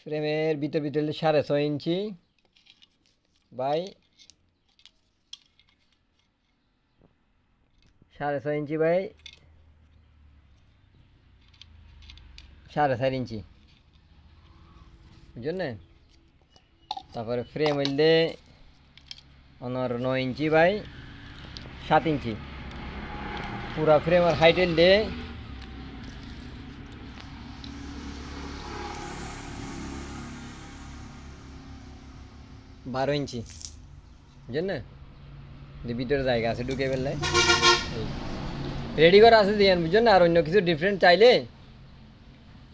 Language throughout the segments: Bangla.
ফ্রেমের ভিতরে 6.5 ইঞ্চি বাই 6.5 ইঞ্চি বাই 4.5 ইঞ্চি, বুঝছেন না? তারপরে ফ্রেম হইলে অনর 9 ইঞ্চি বাই 7 ইঞ্চি, পুরা ফ্রেমের হাইট হইলে 12 ইঞ্চি, বুঝছেন না? যে ভিতরে জায়গা আছে ঢুকে ফেললে রেডি করা আছে দিয়েন, বুঝছেন না? আর অন্য কিছু ডিফারেন্ট চাইলে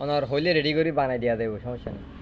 ওনার হইলে রেডি করে বানাই দেওয়া দেবো, সমস্যা নেই।